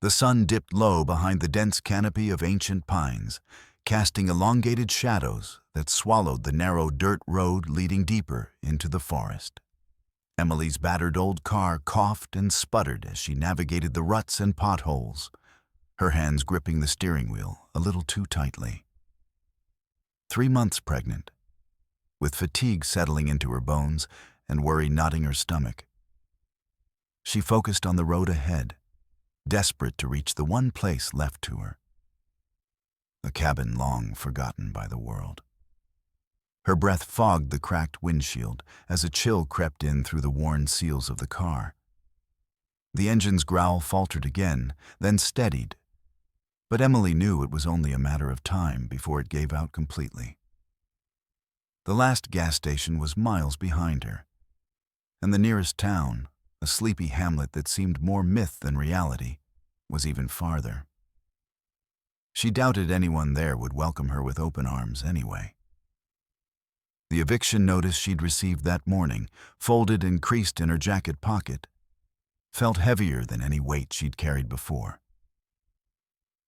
The sun dipped low behind the dense canopy of ancient pines, casting elongated shadows that swallowed the narrow dirt road leading deeper into the forest. Emily's battered old car coughed and sputtered as she navigated the ruts and potholes, her hands gripping the steering wheel a little too tightly. 3 months pregnant, with fatigue settling into her bones and worry knotting her stomach. She focused on the road ahead, desperate to reach the one place left to her. A cabin long forgotten by the world. Her breath fogged the cracked windshield as a chill crept in through the worn seals of the car. The engine's growl faltered again, then steadied, but Emily knew it was only a matter of time before it gave out completely. The last gas station was miles behind her, and the nearest town, a sleepy hamlet that seemed more myth than reality, was even farther. She doubted anyone there would welcome her with open arms anyway. The eviction notice she'd received that morning, folded and creased in her jacket pocket, felt heavier than any weight she'd carried before.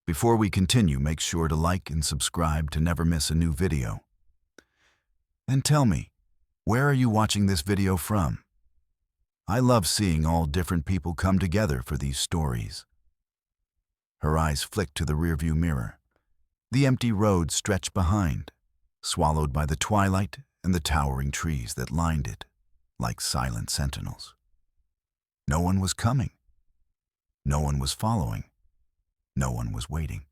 Before we continue, make sure to like and subscribe to never miss a new video. And tell me, where are you watching this video from? I love seeing all different people come together for these stories. Her eyes flicked to the rearview mirror. The empty road stretched behind, swallowed by the twilight and the towering trees that lined it, like silent sentinels. No one was coming. No one was following. No one was waiting.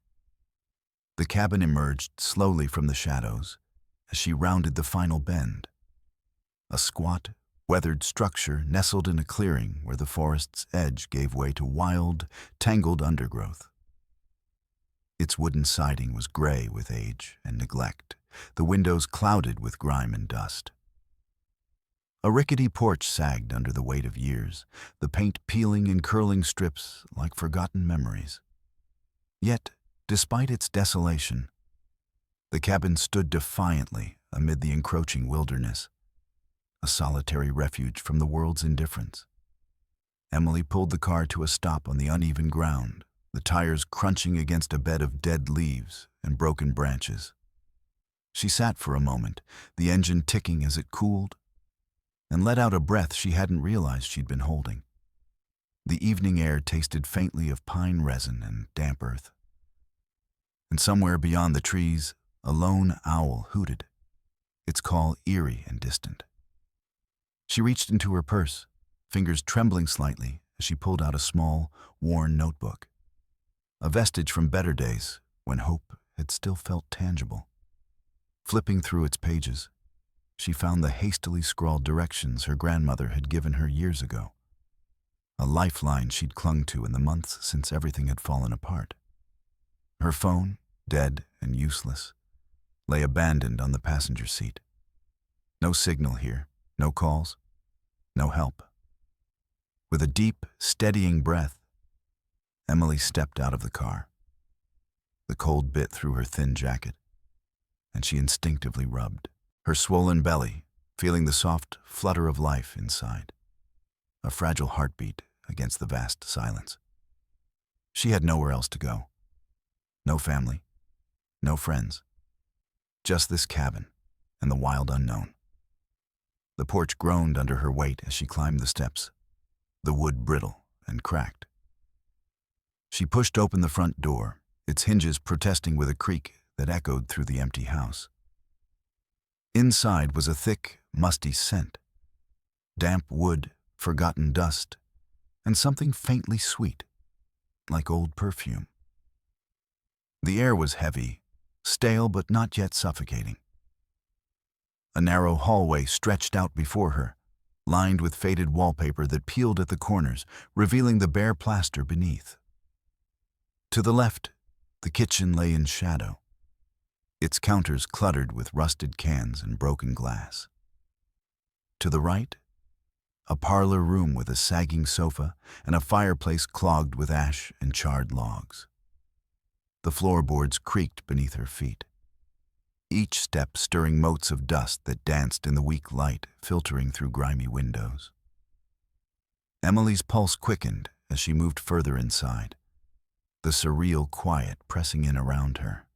The cabin emerged slowly from the shadows as she rounded the final bend. A squat, weathered structure nestled in a clearing where the forest's edge gave way to wild, tangled undergrowth. Its wooden siding was gray with age and neglect, the windows clouded with grime and dust. A rickety porch sagged under the weight of years, the paint peeling in curling strips like forgotten memories. Yet, despite its desolation, the cabin stood defiantly amid the encroaching wilderness, a solitary refuge from the world's indifference. Emily pulled the car to a stop on the uneven ground, the tires crunching against a bed of dead leaves and broken branches. She sat for a moment, the engine ticking as it cooled, and let out a breath she hadn't realized she'd been holding. The evening air tasted faintly of pine resin and damp earth. And somewhere beyond the trees, a lone owl hooted, its call eerie and distant. She reached into her purse, fingers trembling slightly as she pulled out a small, worn notebook, a vestige from better days when hope had still felt tangible. Flipping through its pages, she found the hastily scrawled directions her grandmother had given her years ago, a lifeline she'd clung to in the months since everything had fallen apart. Her phone, dead and useless, lay abandoned on the passenger seat. No signal here, no calls, no help. With a deep, steadying breath, Emily stepped out of the car. The cold bit through her thin jacket, and she instinctively rubbed her swollen belly, feeling the soft flutter of life inside, a fragile heartbeat against the vast silence. She had nowhere else to go. No family, no friends, just this cabin and the wild unknown. The porch groaned under her weight as she climbed the steps, the wood brittle and cracked. She pushed open the front door, its hinges protesting with a creak that echoed through the empty house. Inside was a thick, musty scent, damp wood, forgotten dust, and something faintly sweet, like old perfume. The air was heavy, stale but not yet suffocating. A narrow hallway stretched out before her, lined with faded wallpaper that peeled at the corners, revealing the bare plaster beneath. To the left, the kitchen lay in shadow, its counters cluttered with rusted cans and broken glass. To the right, a parlor room with a sagging sofa and a fireplace clogged with ash and charred logs. The floorboards creaked beneath her feet, each step stirring motes of dust that danced in the weak light filtering through grimy windows. Emily's pulse quickened as she moved further inside, the surreal quiet pressing in around her.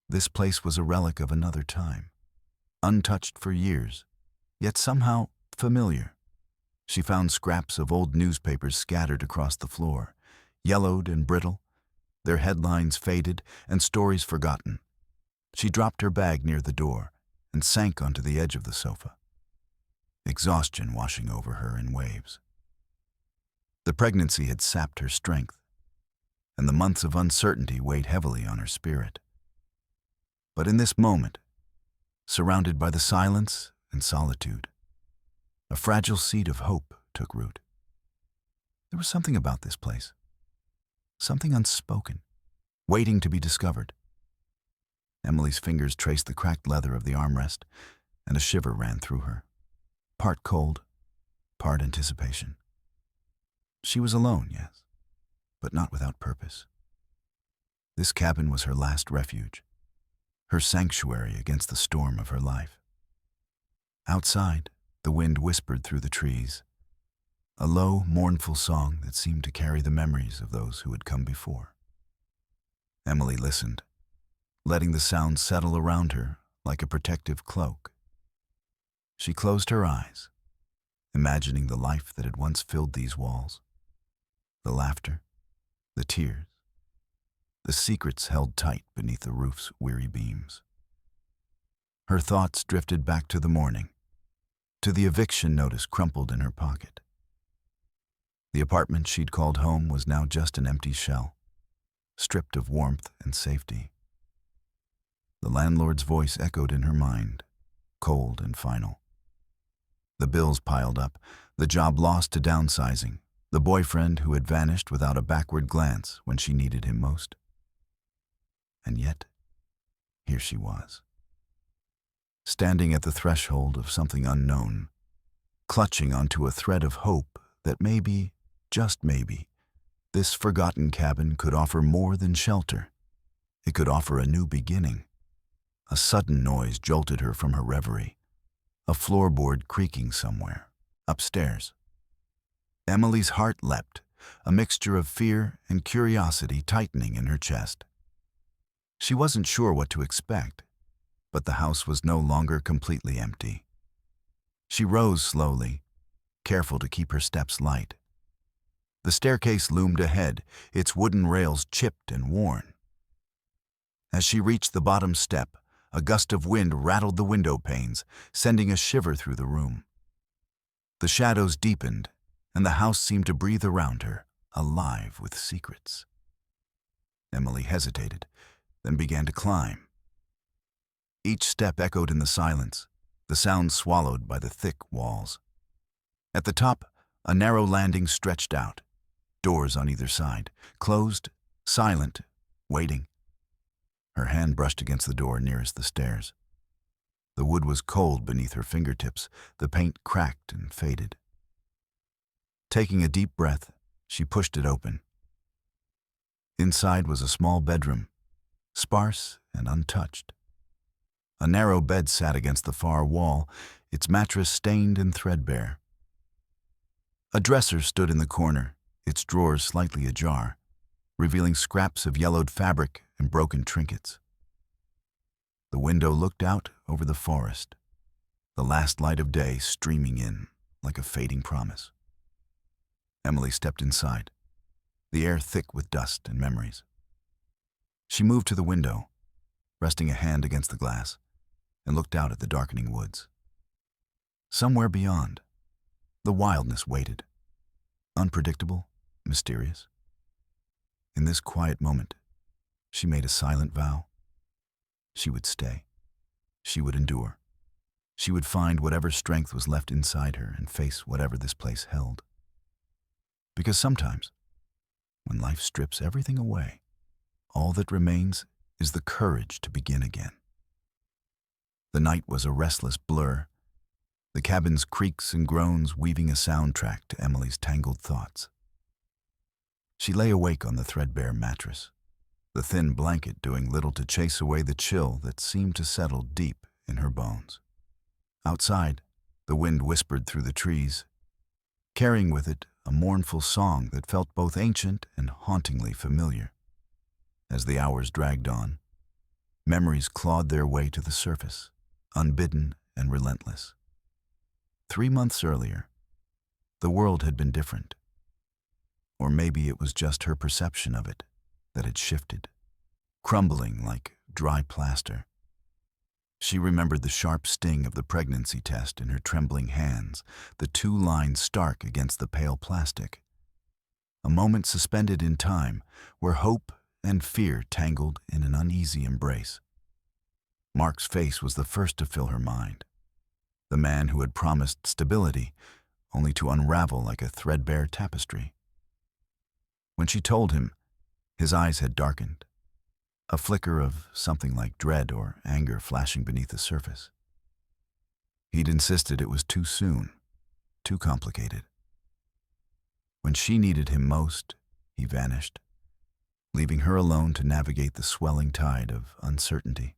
This place was a relic of another time, untouched for years, yet somehow familiar. She found scraps of old newspapers scattered across the floor, yellowed and brittle, their headlines faded and stories forgotten. She dropped her bag near the door and sank onto the edge of the sofa, exhaustion washing over her in waves. The pregnancy had sapped her strength, and the months of uncertainty weighed heavily on her spirit. But in this moment, surrounded by the silence and solitude, a fragile seed of hope took root. There was something about this place, something unspoken, waiting to be discovered. Emily's fingers traced the cracked leather of the armrest, and a shiver ran through her, part cold, part anticipation. She was alone, yes, but not without purpose. This cabin was her last refuge, her sanctuary against the storm of her life. Outside, the wind whispered through the trees, a low, mournful song that seemed to carry the memories of those who had come before. Emily listened, letting the sound settle around her like a protective cloak. She closed her eyes, imagining the life that had once filled these walls, the laughter, the tears, the secrets held tight beneath the roof's weary beams. Her thoughts drifted back to the morning, to the eviction notice crumpled in her pocket. The apartment she'd called home was now just an empty shell, stripped of warmth and safety. The landlord's voice echoed in her mind, cold and final. The bills piled up, the job lost to downsizing, the boyfriend who had vanished without a backward glance when she needed him most. And yet, here she was, standing at the threshold of something unknown, clutching onto a thread of hope that maybe, just maybe, this forgotten cabin could offer more than shelter. It could offer a new beginning. A sudden noise jolted her from her reverie, a floorboard creaking somewhere, upstairs. Emily's heart leapt, a mixture of fear and curiosity tightening in her chest. She wasn't sure what to expect, but the house was no longer completely empty. She rose slowly, careful to keep her steps light. The staircase loomed ahead, its wooden rails chipped and worn. As she reached the bottom step, a gust of wind rattled the window panes, sending a shiver through the room. The shadows deepened, and the house seemed to breathe around her, alive with secrets. Emily hesitated, then began to climb. Each step echoed in the silence, the sound swallowed by the thick walls. At the top, a narrow landing stretched out, doors on either side, closed, silent, waiting. Her hand brushed against the door nearest the stairs. The wood was cold beneath her fingertips, the paint cracked and faded. Taking a deep breath, she pushed it open. Inside was a small bedroom, sparse and untouched. A narrow bed sat against the far wall, its mattress stained and threadbare. A dresser stood in the corner, its drawers slightly ajar, revealing scraps of yellowed fabric and broken trinkets. The window looked out over the forest, the last light of day streaming in like a fading promise. Emily stepped inside, the air thick with dust and memories. She moved to the window, resting a hand against the glass, and looked out at the darkening woods. Somewhere beyond, the wildness waited, unpredictable, mysterious. In this quiet moment, she made a silent vow. She would stay. She would endure. She would find whatever strength was left inside her and face whatever this place held. Because sometimes, when life strips everything away, all that remains is the courage to begin again. The night was a restless blur, the cabin's creaks and groans weaving a soundtrack to Emily's tangled thoughts. She lay awake on the threadbare mattress, the thin blanket doing little to chase away the chill that seemed to settle deep in her bones. Outside, the wind whispered through the trees, carrying with it a mournful song that felt both ancient and hauntingly familiar. As the hours dragged on, memories clawed their way to the surface, unbidden and relentless. 3 months earlier, the world had been different. Or maybe it was just her perception of it that had shifted, crumbling like dry plaster. She remembered the sharp sting of the pregnancy test in her trembling hands, the 2 lines stark against the pale plastic. A moment suspended in time, where hope and fear tangled in an uneasy embrace. Mark's face was the first to fill her mind. The man who had promised stability, only to unravel like a threadbare tapestry. When she told him, his eyes had darkened, a flicker of something like dread or anger flashing beneath the surface. He'd insisted it was too soon, too complicated. When she needed him most, he vanished, leaving her alone to navigate the swelling tide of uncertainty.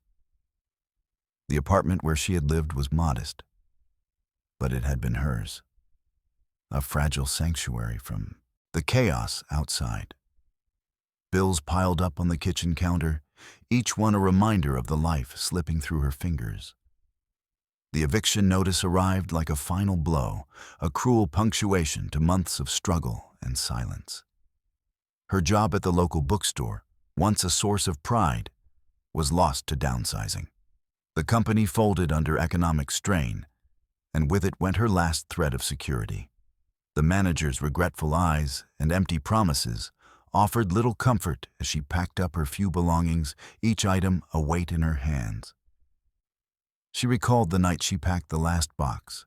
The apartment where she had lived was modest, but it had been hers, a fragile sanctuary from the chaos outside. Bills piled up on the kitchen counter, each one a reminder of the life slipping through her fingers. The eviction notice arrived like a final blow, a cruel punctuation to months of struggle and silence. Her job at the local bookstore, once a source of pride, was lost to downsizing. The company folded under economic strain, and with it went her last thread of security. The manager's regretful eyes and empty promises offered little comfort as she packed up her few belongings, each item a weight in her hands. She recalled the night she packed the last box,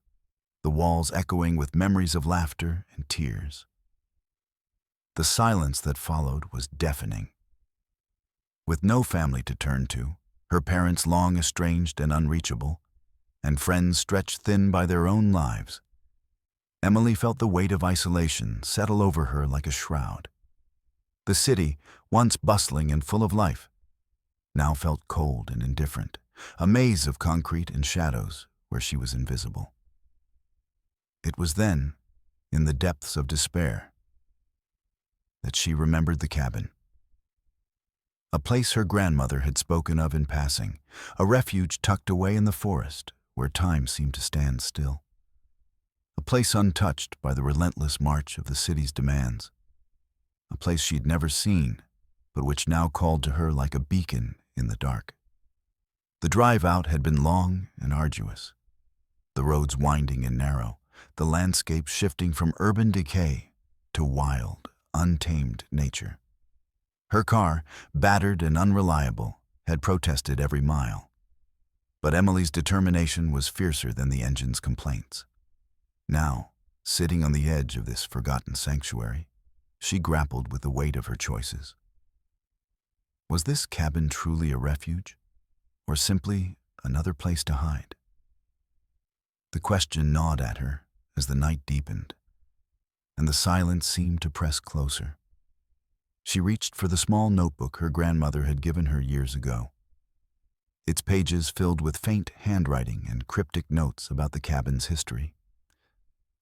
the walls echoing with memories of laughter and tears. The silence that followed was deafening. With no family to turn to, her parents long estranged and unreachable, and friends stretched thin by their own lives, Emily felt the weight of isolation settle over her like a shroud. The city, once bustling and full of life, now felt cold and indifferent, a maze of concrete and shadows where she was invisible. It was then, in the depths of despair, that she remembered the cabin. A place her grandmother had spoken of in passing, a refuge tucked away in the forest where time seemed to stand still. A place untouched by the relentless march of the city's demands. A place she'd never seen, but which now called to her like a beacon in the dark. The drive out had been long and arduous, the roads winding and narrow, the landscape shifting from urban decay to wild, untamed nature. Her car, battered and unreliable, had protested every mile. But Emily's determination was fiercer than the engine's complaints. Now, sitting on the edge of this forgotten sanctuary, she grappled with the weight of her choices. Was this cabin truly a refuge, or simply another place to hide? The question gnawed at her as the night deepened, and the silence seemed to press closer. She reached for the small notebook her grandmother had given her years ago, its pages filled with faint handwriting and cryptic notes about the cabin's history.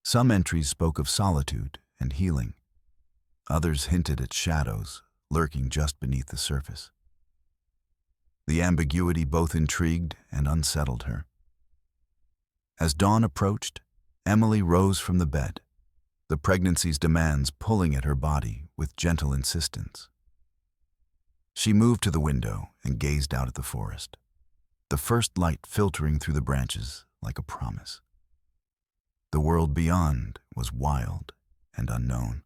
Some entries spoke of solitude and healing. Others hinted at shadows lurking just beneath the surface. The ambiguity both intrigued and unsettled her. As dawn approached, Emily rose from the bed, the pregnancy's demands pulling at her body with gentle insistence. She moved to the window and gazed out at the forest, the first light filtering through the branches like a promise. The world beyond was wild and unknown,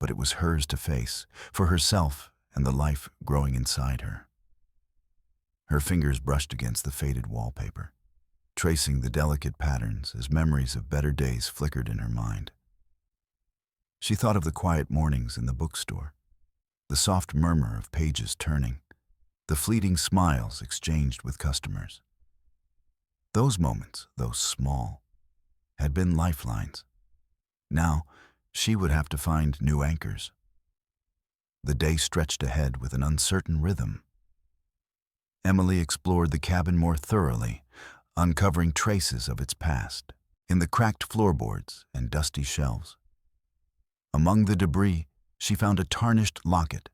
but it was hers to face, for herself and the life growing inside her. Her fingers brushed against the faded wallpaper, tracing the delicate patterns as memories of better days flickered in her mind. She thought of the quiet mornings in the bookstore, the soft murmur of pages turning, the fleeting smiles exchanged with customers. Those moments, though small, had been lifelines. Now, she would have to find new anchors. The day stretched ahead with an uncertain rhythm. Emily explored the cabin more thoroughly, uncovering traces of its past in the cracked floorboards and dusty shelves. Among the debris, she found a tarnished locket,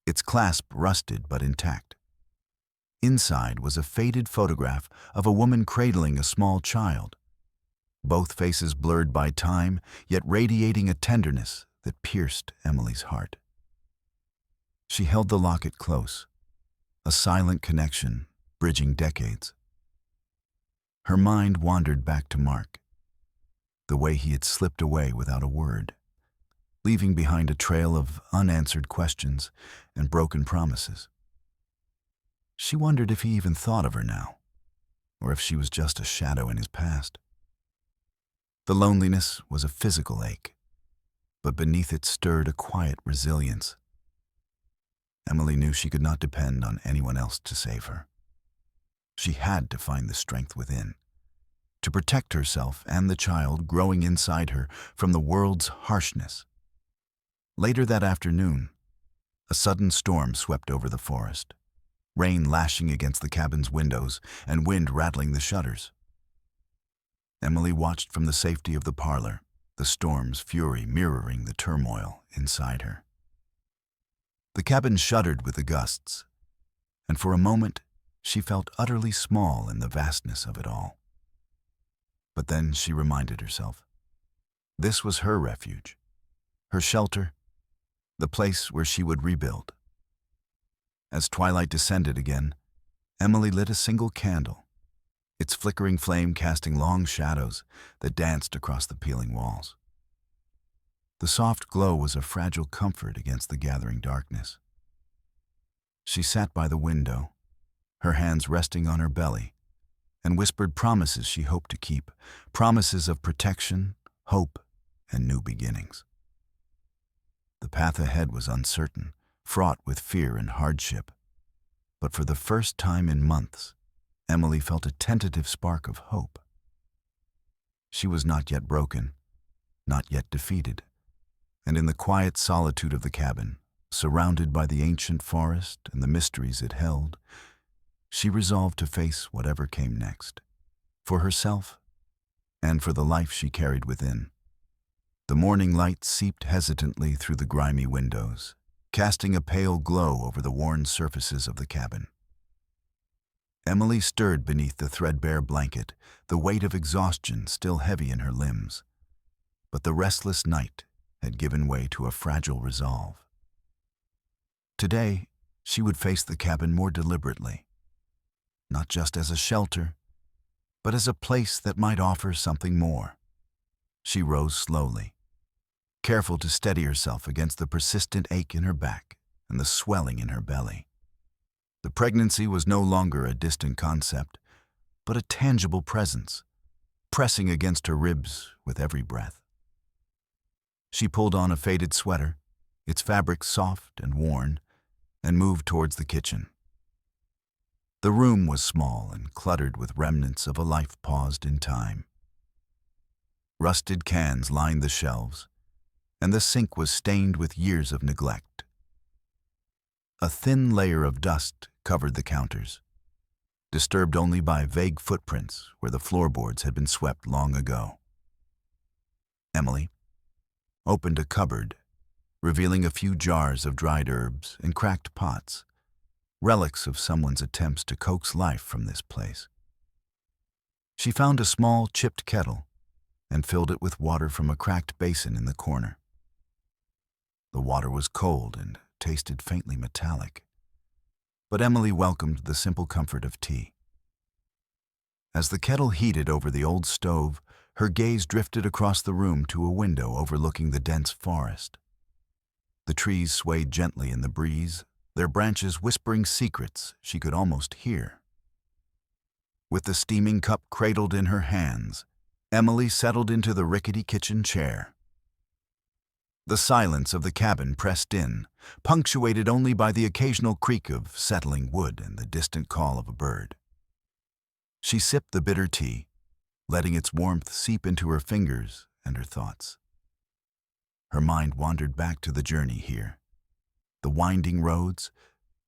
its clasp rusted but intact. Inside was a faded photograph of a woman cradling a small child, both faces blurred by time, yet radiating a tenderness that pierced Emily's heart. She held the locket close, a silent connection bridging decades. Her mind wandered back to Mark, the way he had slipped away without a word, leaving behind a trail of unanswered questions and broken promises. She wondered if he even thought of her now, or if she was just a shadow in his past. The loneliness was a physical ache, but beneath it stirred a quiet resilience. Emily knew she could not depend on anyone else to save her. She had to find the strength within, to protect herself and the child growing inside her from the world's harshness. Later that afternoon, a sudden storm swept over the forest, rain lashing against the cabin's windows and wind rattling the shutters. Emily watched from the safety of the parlor, the storm's fury mirroring the turmoil inside her. The cabin shuddered with the gusts, and for a moment she felt utterly small in the vastness of it all. But then she reminded herself, this was her refuge, her shelter, the place where she would rebuild. As twilight descended again, Emily lit a single candle, its flickering flame casting long shadows that danced across the peeling walls. The soft glow was a fragile comfort against the gathering darkness. She sat by the window, her hands resting on her belly, and whispered promises she hoped to keep, promises of protection, hope, and new beginnings. The path ahead was uncertain, fraught with fear and hardship, but for the first time in months, Emily felt a tentative spark of hope. She was not yet broken, not yet defeated, and in the quiet solitude of the cabin, surrounded by the ancient forest and the mysteries it held, she resolved to face whatever came next, for herself and for the life she carried within. The morning light seeped hesitantly through the grimy windows, casting a pale glow over the worn surfaces of the cabin. Emily stirred beneath the threadbare blanket, the weight of exhaustion still heavy in her limbs. But the restless night had given way to a fragile resolve. Today, she would face the cabin more deliberately, not just as a shelter, but as a place that might offer something more. She rose slowly, careful to steady herself against the persistent ache in her back and the swelling in her belly. The pregnancy was no longer a distant concept, but a tangible presence, pressing against her ribs with every breath. She pulled on a faded sweater, its fabric soft and worn, and moved towards the kitchen. The room was small and cluttered with remnants of a life paused in time. Rusted cans lined the shelves, and the sink was stained with years of neglect. A thin layer of dust covered the counters, disturbed only by vague footprints where the floorboards had been swept long ago. Emily opened a cupboard, revealing a few jars of dried herbs and cracked pots, relics of someone's attempts to coax life from this place. She found a small chipped kettle and filled it with water from a cracked basin in the corner. The water was cold and tasted faintly metallic, but Emily welcomed the simple comfort of tea. As the kettle heated over the old stove, her gaze drifted across the room to a window overlooking the dense forest. The trees swayed gently in the breeze, their branches whispering secrets she could almost hear. With the steaming cup cradled in her hands, Emily settled into the rickety kitchen chair. The silence of the cabin pressed in, punctuated only by the occasional creak of settling wood and the distant call of a bird. She sipped the bitter tea, letting its warmth seep into her fingers and her thoughts. Her mind wandered back to the journey here, the winding roads,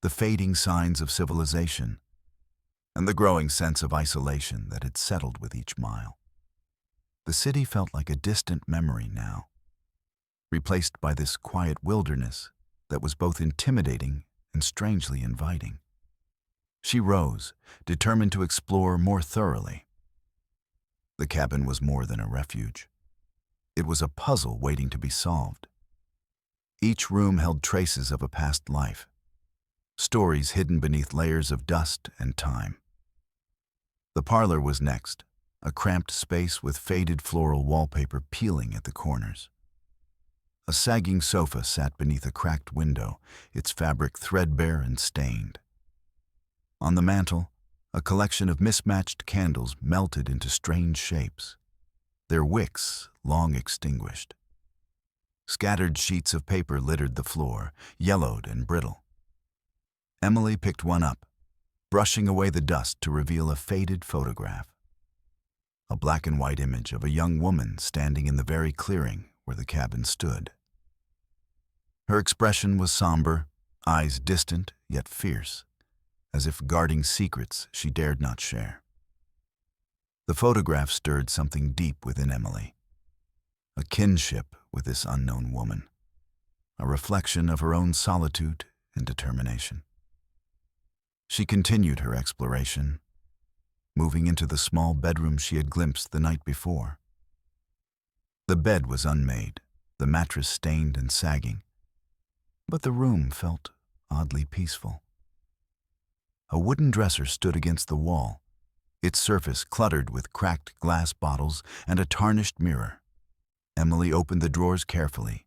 the fading signs of civilization, and the growing sense of isolation that had settled with each mile. The city felt like a distant memory now, replaced by this quiet wilderness that was both intimidating and strangely inviting. She rose, determined to explore more thoroughly. The cabin was more than a refuge. It was a puzzle waiting to be solved. Each room held traces of a past life, stories hidden beneath layers of dust and time. The parlor was next, a cramped space with faded floral wallpaper peeling at the corners. A sagging sofa sat beneath a cracked window, its fabric threadbare and stained. On the mantel, a collection of mismatched candles melted into strange shapes, their wicks long extinguished. Scattered sheets of paper littered the floor, yellowed and brittle. Emily picked one up, brushing away the dust to reveal a faded photograph. A black and white image of a young woman standing in the very clearing where the cabin stood. Her expression was somber, eyes distant yet fierce, as if guarding secrets she dared not share. The photograph stirred something deep within Emily, a kinship with this unknown woman, a reflection of her own solitude and determination. She continued her exploration, moving into the small bedroom she had glimpsed the night before. The bed was unmade, the mattress stained and sagging, but the room felt oddly peaceful. A wooden dresser stood against the wall, its surface cluttered with cracked glass bottles and a tarnished mirror. Emily opened the drawers carefully,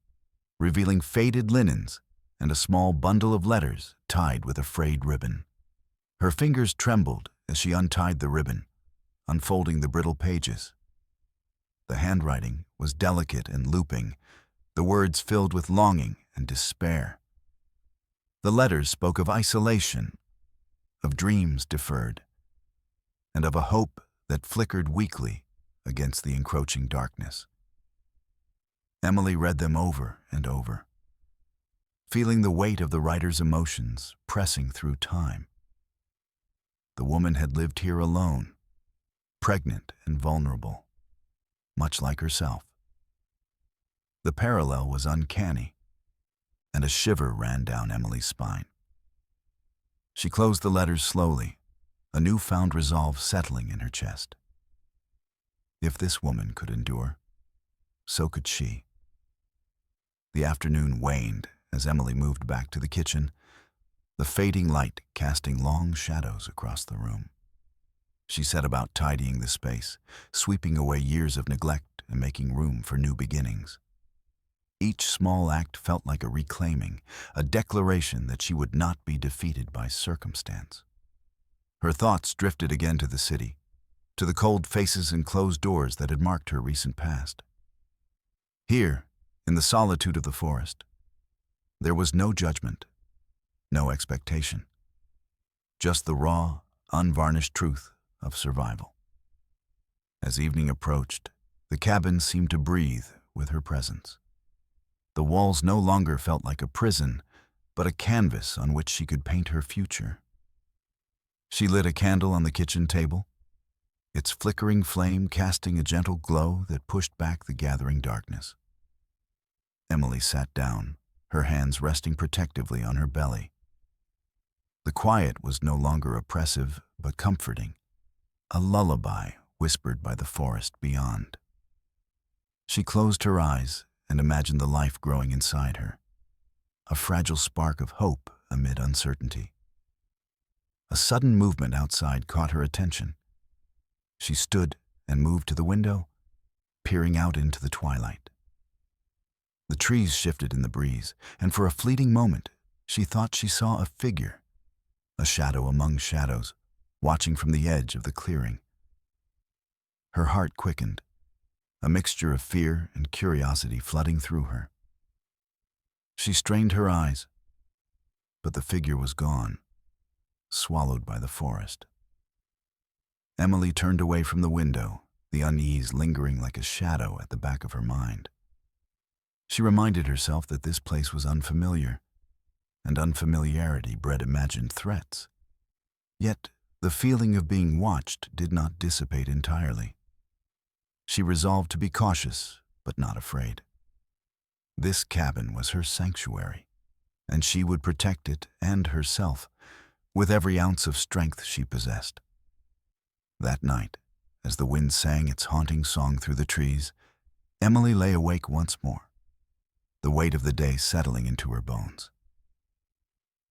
revealing faded linens and a small bundle of letters tied with a frayed ribbon. Her fingers trembled as she untied the ribbon, unfolding the brittle pages. The handwriting was delicate and looping, the words filled with longing and despair. The letters spoke of isolation, of dreams deferred, and of a hope that flickered weakly against the encroaching darkness. Emily read them over and over, feeling the weight of the writer's emotions pressing through time. The woman had lived here alone, pregnant and vulnerable, much like herself. The parallel was uncanny, and a shiver ran down Emily's spine. She closed the letters slowly, a newfound resolve settling in her chest. If this woman could endure, so could she. The afternoon waned as Emily moved back to the kitchen, the fading light casting long shadows across the room. She set about tidying the space, sweeping away years of neglect and making room for new beginnings. Each small act felt like a reclaiming, a declaration that she would not be defeated by circumstance. Her thoughts drifted again to the city, to the cold faces and closed doors that had marked her recent past. Here, in the solitude of the forest, there was no judgment, no expectation, just the raw, unvarnished truth of survival. As evening approached, the cabin seemed to breathe with her presence. The walls no longer felt like a prison, but a canvas on which she could paint her future. She lit a candle on the kitchen table, its flickering flame casting a gentle glow that pushed back the gathering darkness. Emily sat down, her hands resting protectively on her belly. The quiet was no longer oppressive, but comforting, a lullaby whispered by the forest beyond. She closed her eyes and imagined the life growing inside her, a fragile spark of hope amid uncertainty. A sudden movement outside caught her attention. She stood and moved to the window, peering out into the twilight. The trees shifted in the breeze, and for a fleeting moment, she thought she saw a figure, a shadow among shadows, watching from the edge of the clearing. Her heart quickened, a mixture of fear and curiosity flooding through her. She strained her eyes, but the figure was gone, swallowed by the forest. Emily turned away from the window, the unease lingering like a shadow at the back of her mind. She reminded herself that this place was unfamiliar, and unfamiliarity bred imagined threats. Yet, the feeling of being watched did not dissipate entirely. She resolved to be cautious, but not afraid. This cabin was her sanctuary, and she would protect it and herself with every ounce of strength she possessed. That night, as the wind sang its haunting song through the trees, Emily lay awake once more, the weight of the day settling into her bones.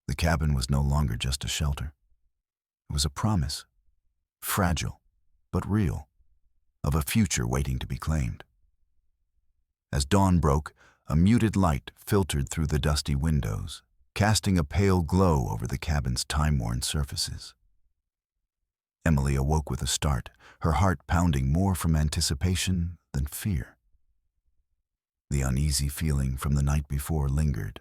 The cabin was no longer just a shelter. It was a promise, fragile but real, of a future waiting to be claimed. As dawn broke, a muted light filtered through the dusty windows, casting a pale glow over the cabin's time-worn surfaces. Emily awoke with a start, her heart pounding more from anticipation than fear. The uneasy feeling from the night before lingered,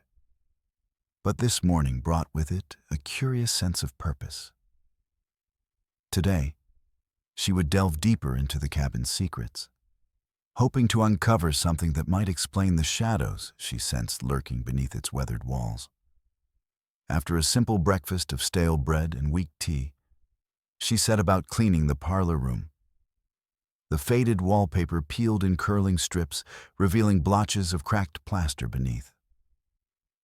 but this morning brought with it a curious sense of purpose. Today, she would delve deeper into the cabin's secrets, hoping to uncover something that might explain the shadows she sensed lurking beneath its weathered walls. After a simple breakfast of stale bread and weak tea, she set about cleaning the parlor room. The faded wallpaper peeled in curling strips, revealing blotches of cracked plaster beneath.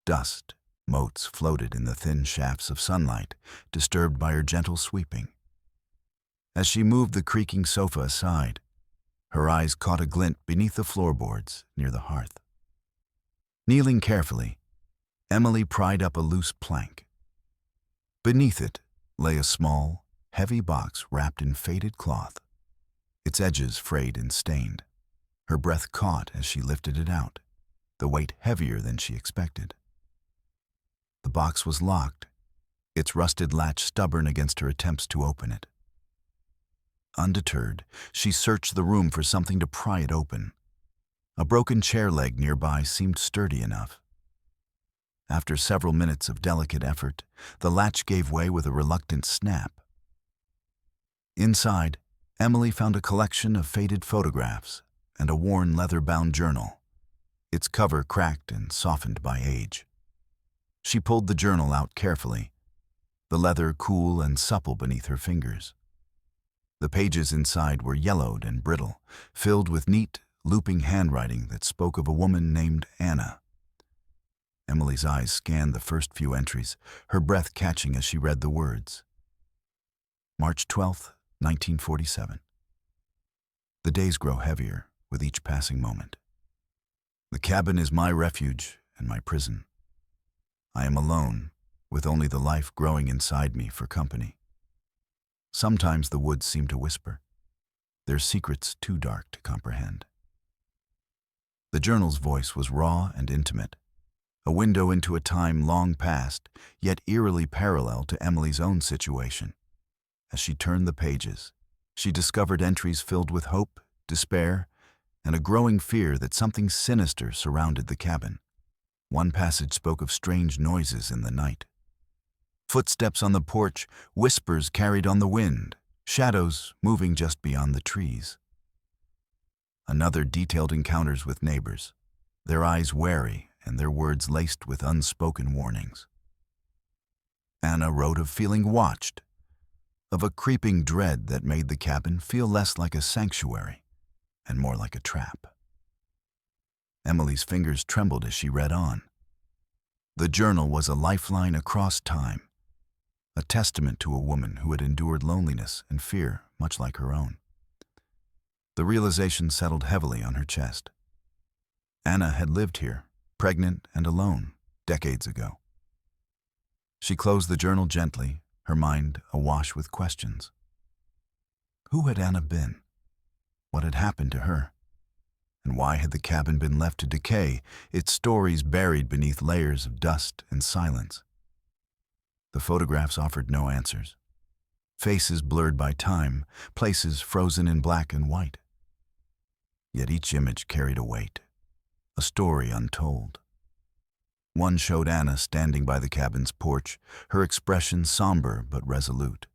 Dust motes floated in the thin shafts of sunlight, disturbed by her gentle sweeping. As she moved the creaking sofa aside, her eyes caught a glint beneath the floorboards near the hearth. Kneeling carefully, Emily pried up a loose plank. Beneath it lay a small, heavy box wrapped in faded cloth, its edges frayed and stained. Her breath caught as she lifted it out, the weight heavier than she expected. The box was locked, its rusted latch stubborn against her attempts to open it. Undeterred, she searched the room for something to pry it open. A broken chair leg nearby seemed sturdy enough. After several minutes of delicate effort, the latch gave way with a reluctant snap. Inside, Emily found a collection of faded photographs and a worn leather-bound journal, its cover cracked and softened by age. She pulled the journal out carefully, the leather cool and supple beneath her fingers. The pages inside were yellowed and brittle, filled with neat, looping handwriting that spoke of a woman named Anna. Emily's eyes scanned the first few entries, her breath catching as she read the words. March 12th, 1947. The days grow heavier with each passing moment. The cabin is my refuge and my prison. I am alone, with only the life growing inside me for company. Sometimes the woods seem to whisper, their secrets too dark to comprehend. The journal's voice was raw and intimate, a window into a time long past, yet eerily parallel to Emily's own situation. As she turned the pages, she discovered entries filled with hope, despair, and a growing fear that something sinister surrounded the cabin. One passage spoke of strange noises in the night. Footsteps on the porch, whispers carried on the wind, shadows moving just beyond the trees. Another detailed encounters with neighbors, their eyes wary and their words laced with unspoken warnings. Anna wrote of feeling watched, of a creeping dread that made the cabin feel less like a sanctuary and more like a trap. Emily's fingers trembled as she read on. The journal was a lifeline across time, a testament to a woman who had endured loneliness and fear much like her own. The realization settled heavily on her chest. Anna had lived here, pregnant and alone, decades ago. She closed the journal gently, her mind awash with questions. Who had Anna been? What had happened to her? And why had the cabin been left to decay, its stories buried beneath layers of dust and silence? The photographs offered no answers. Faces blurred by time, places frozen in black and white. Yet each image carried a weight, a story untold. One showed Anna standing by the cabin's porch, her expression somber but resolute.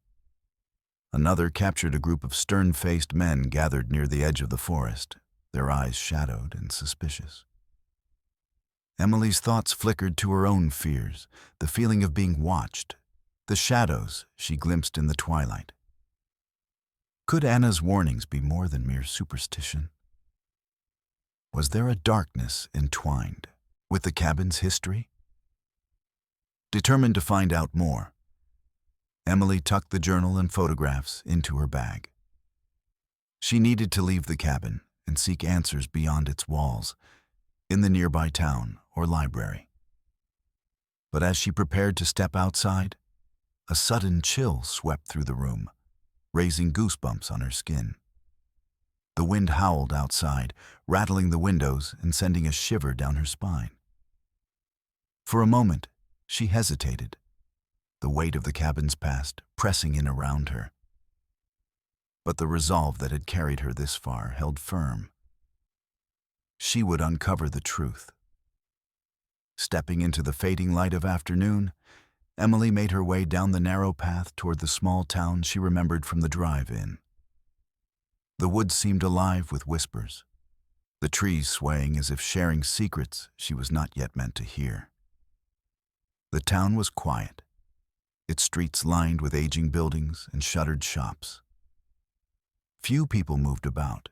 Another captured a group of stern-faced men gathered near the edge of the forest, their eyes shadowed and suspicious. Emily's thoughts flickered to her own fears, the feeling of being watched, the shadows she glimpsed in the twilight. Could Anna's warnings be more than mere superstition? Was there a darkness entwined with the cabin's history? Determined to find out more, Emily tucked the journal and photographs into her bag. She needed to leave the cabin and seek answers beyond its walls, in the nearby town or library. But as she prepared to step outside, a sudden chill swept through the room, raising goosebumps on her skin. The wind howled outside, rattling the windows and sending a shiver down her spine. For a moment, she hesitated, the weight of the cabin's past pressing in around her. But the resolve that had carried her this far held firm. She would uncover the truth. Stepping into the fading light of afternoon, Emily made her way down the narrow path toward the small town she remembered from the drive-in. The woods seemed alive with whispers, the trees swaying as if sharing secrets she was not yet meant to hear. The town was quiet, its streets lined with aging buildings and shuttered shops. Few people moved about,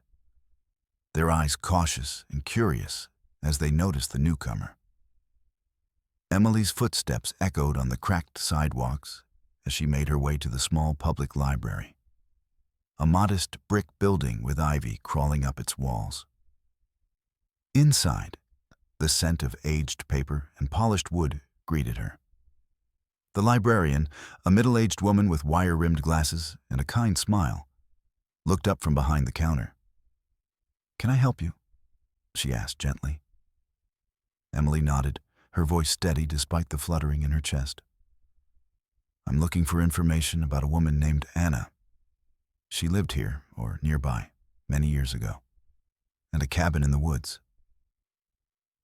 their eyes cautious and curious as they noticed the newcomer. Emily's footsteps echoed on the cracked sidewalks as she made her way to the small public library, a modest brick building with ivy crawling up its walls. Inside, the scent of aged paper and polished wood greeted her. The librarian, a middle-aged woman with wire-rimmed glasses and a kind smile, looked up from behind the counter. "Can I help you?" she asked gently. Emily nodded, her voice steady despite the fluttering in her chest. "I'm looking for information about a woman named Anna. She lived here, or nearby, many years ago, and a cabin in the woods.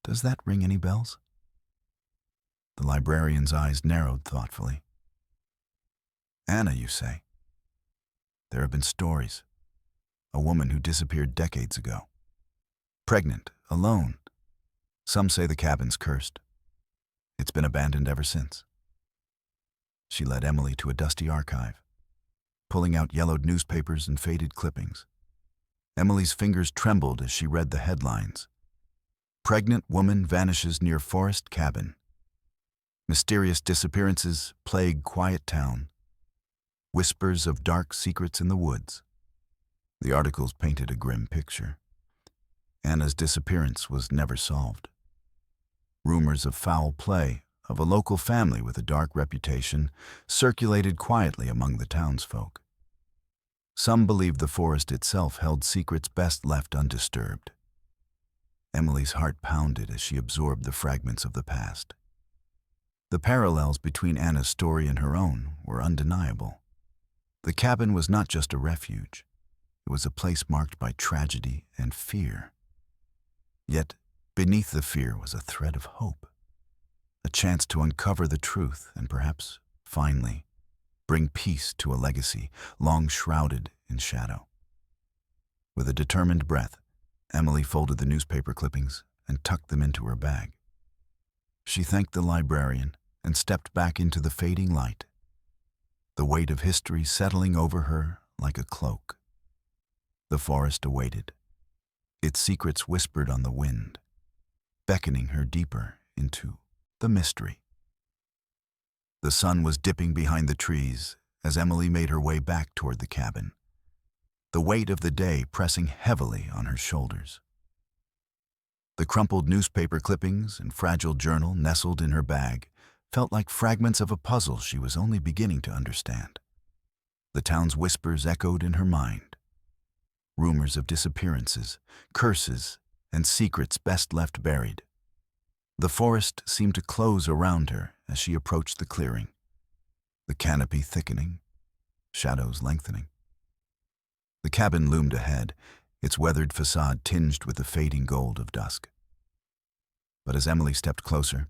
Does that ring any bells?" The librarian's eyes narrowed thoughtfully. "Anna, you say? There have been stories. A woman who disappeared decades ago. Pregnant, alone. Some say the cabin's cursed. It's been abandoned ever since." She led Emily to a dusty archive, pulling out yellowed newspapers and faded clippings. Emily's fingers trembled as she read the headlines. "Pregnant woman vanishes near forest cabin. Mysterious disappearances plague quiet town. Whispers of dark secrets in the woods." The articles painted a grim picture. Anna's disappearance was never solved. Rumors of foul play of a local family with a dark reputation circulated quietly among the townsfolk. Some believed the forest itself held secrets best left undisturbed. Emily's heart pounded as she absorbed the fragments of the past. The parallels between Anna's story and her own were undeniable. The cabin was not just a refuge. It was a place marked by tragedy and fear. Yet, beneath the fear was a thread of hope, a chance to uncover the truth and perhaps, finally, bring peace to a legacy long shrouded in shadow. With a determined breath, Emily folded the newspaper clippings and tucked them into her bag. She thanked the librarian and stepped back into the fading light, the weight of history settling over her like a cloak. The forest awaited, its secrets whispered on the wind, beckoning her deeper into the mystery. The sun was dipping behind the trees as Emily made her way back toward the cabin, the weight of the day pressing heavily on her shoulders. The crumpled newspaper clippings and fragile journal nestled in her bag felt like fragments of a puzzle she was only beginning to understand. The town's whispers echoed in her mind. Rumors of disappearances, curses, and secrets best left buried. The forest seemed to close around her as she approached the clearing, the canopy thickening, shadows lengthening. The cabin loomed ahead, its weathered facade tinged with the fading gold of dusk. But as Emily stepped closer,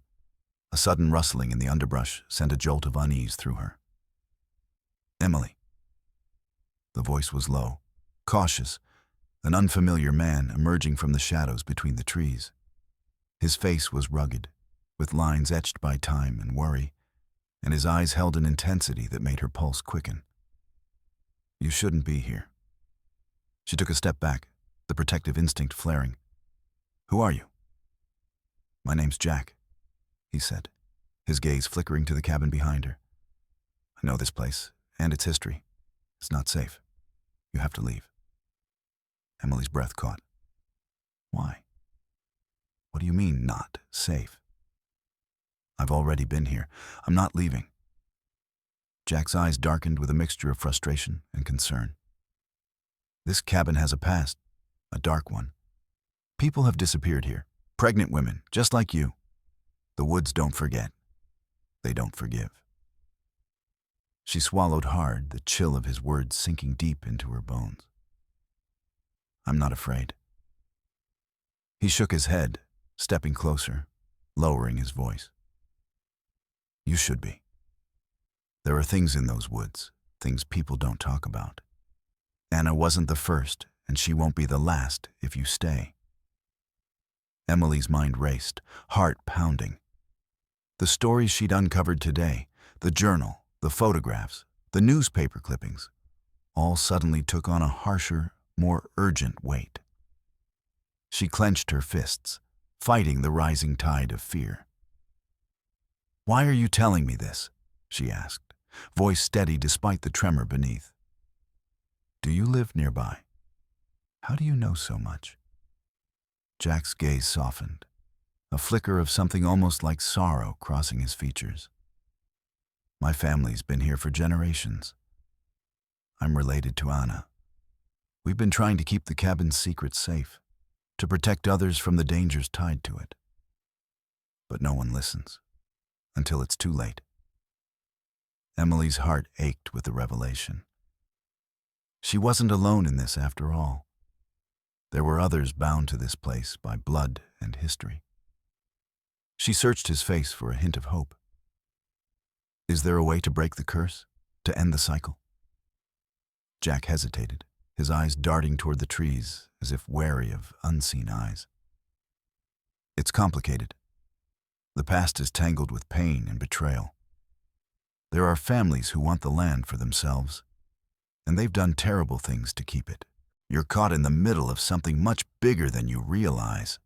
a sudden rustling in the underbrush sent a jolt of unease through her. "Emily." The voice was low, cautious, an unfamiliar man emerging from the shadows between the trees. His face was rugged, with lines etched by time and worry, and his eyes held an intensity that made her pulse quicken. "You shouldn't be here." She took a step back, the protective instinct flaring. "Who are you?" "My name's Jack," he said, his gaze flickering to the cabin behind her. "I know this place, and its history. It's not safe. You have to leave." Emily's breath caught. "Why? What do you mean, not safe?" "I've already been here. I'm not leaving." Jack's eyes darkened with a mixture of frustration and concern. "This cabin has a past, a dark one. People have disappeared here, pregnant women, just like you. The woods don't forget. They don't forgive." She swallowed hard, the chill of his words sinking deep into her bones. "I'm not afraid." He shook his head, stepping closer, lowering his voice. "You should be. There are things in those woods, things people don't talk about. Anna wasn't the first, and she won't be the last if you stay." Emily's mind raced, heart pounding. The stories she'd uncovered today, the journal, the photographs, the newspaper clippings, all suddenly took on a harsher, more urgent weight. She clenched her fists, fighting the rising tide of fear. "Why are you telling me this?" she asked, voice steady despite the tremor beneath. "Do you live nearby? How do you know so much?" Jack's gaze softened, a flicker of something almost like sorrow crossing his features. "My family's been here for generations. I'm related to Anna. We've been trying to keep the cabin's secrets safe, to protect others from the dangers tied to it. But no one listens, until it's too late." Emily's heart ached with the revelation. She wasn't alone in this after all. There were others bound to this place by blood and history. She searched his face for a hint of hope. "Is there a way to break the curse, to end the cycle?" Jack hesitated, his eyes darting toward the trees as if wary of unseen eyes. "It's complicated. The past is tangled with pain and betrayal. There are families who want the land for themselves, and they've done terrible things to keep it. You're caught in the middle of something much bigger than you realize."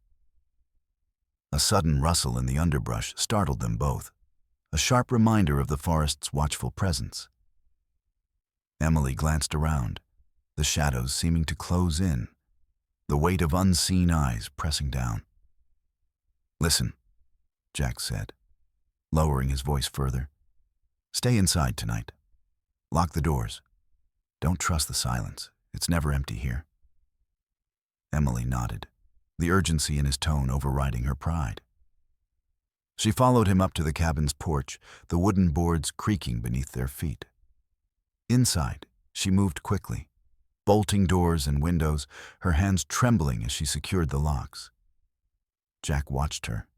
A sudden rustle in the underbrush startled them both, a sharp reminder of the forest's watchful presence. Emily glanced around, the shadows seeming to close in, the weight of unseen eyes pressing down. "Listen," Jack said, lowering his voice further. "Stay inside tonight. Lock the doors. Don't trust the silence. It's never empty here." Emily nodded, the urgency in his tone overriding her pride. She followed him up to the cabin's porch, the wooden boards creaking beneath their feet. Inside, she moved quickly, bolting doors and windows, her hands trembling as she secured the locks. Jack watched her,